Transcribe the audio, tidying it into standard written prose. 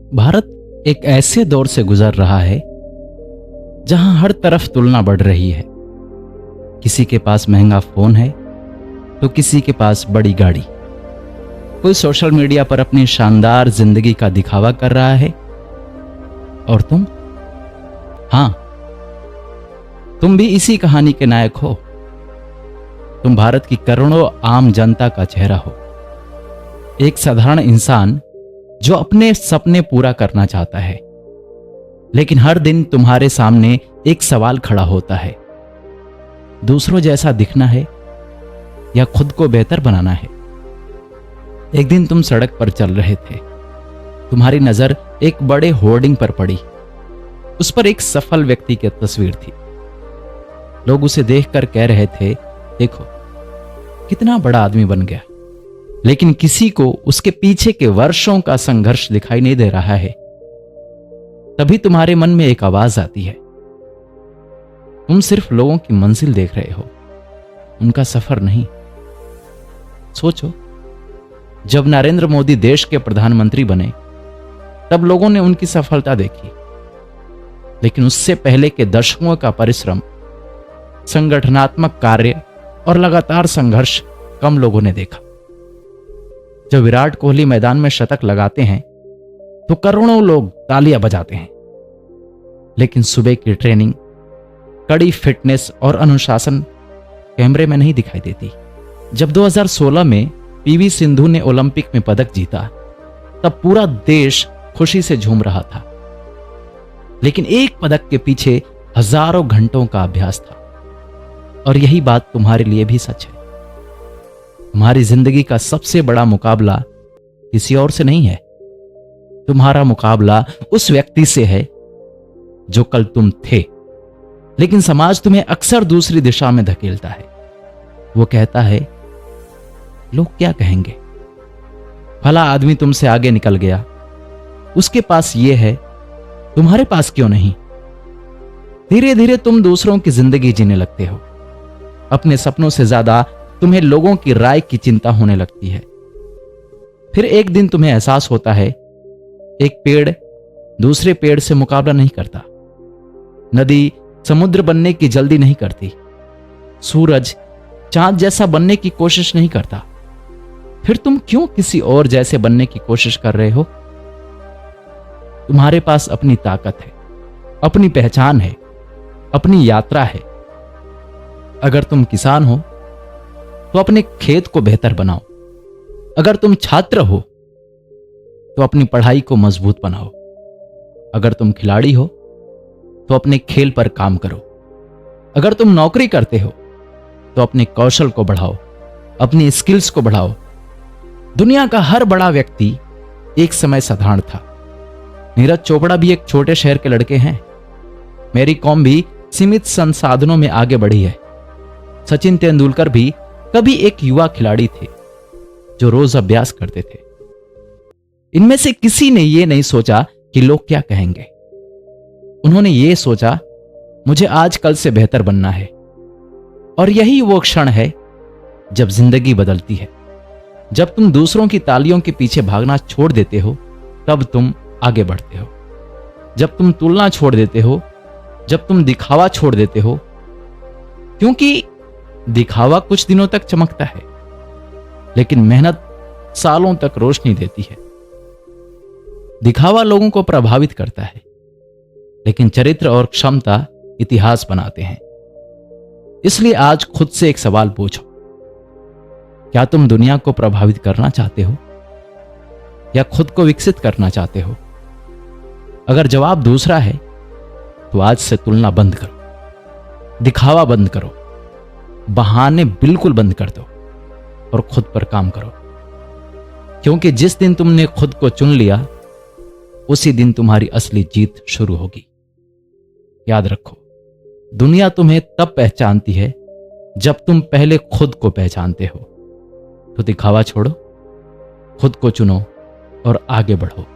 भारत एक ऐसे दौर से गुजर रहा है जहां हर तरफ तुलना बढ़ रही है। किसी के पास महंगा फोन है तो किसी के पास बड़ी गाड़ी। कोई सोशल मीडिया पर अपनी शानदार जिंदगी का दिखावा कर रहा है और तुम, हां, तुम भी इसी कहानी के नायक हो। तुम भारत की करोड़ों आम जनता का चेहरा हो, एक साधारण इंसान जो अपने सपने पूरा करना चाहता है। लेकिन हर दिन तुम्हारे सामने एक सवाल खड़ा होता है, दूसरों जैसा दिखना है या खुद को बेहतर बनाना है। एक दिन तुम सड़क पर चल रहे थे, तुम्हारी नजर एक बड़े होर्डिंग पर पड़ी। उस पर एक सफल व्यक्ति की तस्वीर थी। लोग उसे देखकर कह रहे थे, देखो कितना बड़ा आदमी बन गया। लेकिन किसी को उसके पीछे के वर्षों का संघर्ष दिखाई नहीं दे रहा है। तभी तुम्हारे मन में एक आवाज आती है, तुम सिर्फ लोगों की मंजिल देख रहे हो, उनका सफर नहीं। सोचो, जब नरेंद्र मोदी देश के प्रधानमंत्री बने तब लोगों ने उनकी सफलता देखी, लेकिन उससे पहले के दशकों का परिश्रम, संगठनात्मक कार्य और लगातार संघर्ष कम लोगों ने देखा। जब विराट कोहली मैदान में शतक लगाते हैं तो करोड़ों लोग तालियां बजाते हैं, लेकिन सुबह की ट्रेनिंग, कड़ी फिटनेस और अनुशासन कैमरे में नहीं दिखाई देती। जब 2016 में पीवी सिंधु ने ओलंपिक में पदक जीता तब पूरा देश खुशी से झूम रहा था, लेकिन एक पदक के पीछे हजारों घंटों का अभ्यास था। और यही बात तुम्हारे लिए भी सच है। तुम्हारी जिंदगी का सबसे बड़ा मुकाबला किसी और से नहीं है, तुम्हारा मुकाबला उस व्यक्ति से है जो कल तुम थे, लेकिन समाज तुम्हें अक्सर दूसरी दिशा में धकेलता है। वो कहता है, लोग क्या कहेंगे, भला आदमी तुमसे आगे निकल गया, उसके पास ये है, तुम्हारे पास क्यों नहीं। धीरे धीरे तुम दूसरों की जिंदगी जीने लगते हो। अपने सपनों से ज्यादा तुम्हें लोगों की राय की चिंता होने लगती है। फिर एक दिन तुम्हें एहसास होता है, एक पेड़ दूसरे पेड़ से मुकाबला नहीं करता, नदी समुद्र बनने की जल्दी नहीं करती, सूरज चांद जैसा बनने की कोशिश नहीं करता। फिर तुम क्यों किसी और जैसे बनने की कोशिश कर रहे हो। तुम्हारे पास अपनी ताकत है, अपनी पहचान है, अपनी यात्रा है। अगर तुम किसान हो तो अपने खेत को बेहतर बनाओ। अगर तुम छात्र हो तो अपनी पढ़ाई को मजबूत बनाओ। अगर तुम खिलाड़ी हो तो अपने खेल पर काम करो। अगर तुम नौकरी करते हो तो अपने कौशल को बढ़ाओ, अपनी स्किल्स को बढ़ाओ। दुनिया का हर बड़ा व्यक्ति एक समय साधारण था। नीरज चोपड़ा भी एक छोटे शहर के लड़के हैं। मेरी कॉम भी सीमित संसाधनों में आगे बढ़ी है। सचिन तेंदुलकर भी कभी एक युवा खिलाड़ी थे जो रोज अभ्यास करते थे। इनमें से किसी ने यह नहीं सोचा कि लोग क्या कहेंगे। उन्होंने ये सोचा, मुझे आज कल से बेहतर बनना है। और यही वो क्षण है जब जिंदगी बदलती है। जब तुम दूसरों की तालियों के पीछे भागना छोड़ देते हो तब तुम आगे बढ़ते हो। जब तुम तुलना छोड़ देते हो, जब तुम दिखावा छोड़ देते हो, क्योंकि दिखावा कुछ दिनों तक चमकता है, लेकिन मेहनत सालों तक रोशनी देती है। दिखावा लोगों को प्रभावित करता है, लेकिन चरित्र और क्षमता इतिहास बनाते हैं। इसलिए आज खुद से एक सवाल पूछो, क्या तुम दुनिया को प्रभावित करना चाहते हो या खुद को विकसित करना चाहते हो। अगर जवाब दूसरा है तो आज से तुलना बंद करो, दिखावा बंद करो, बहाने बिल्कुल बंद कर दो और खुद पर काम करो। क्योंकि जिस दिन तुमने खुद को चुन लिया उसी दिन तुम्हारी असली जीत शुरू होगी। याद रखो, दुनिया तुम्हें तब पहचानती है जब तुम पहले खुद को पहचानते हो। तो दिखावा छोड़ो, खुद को चुनो और आगे बढ़ो।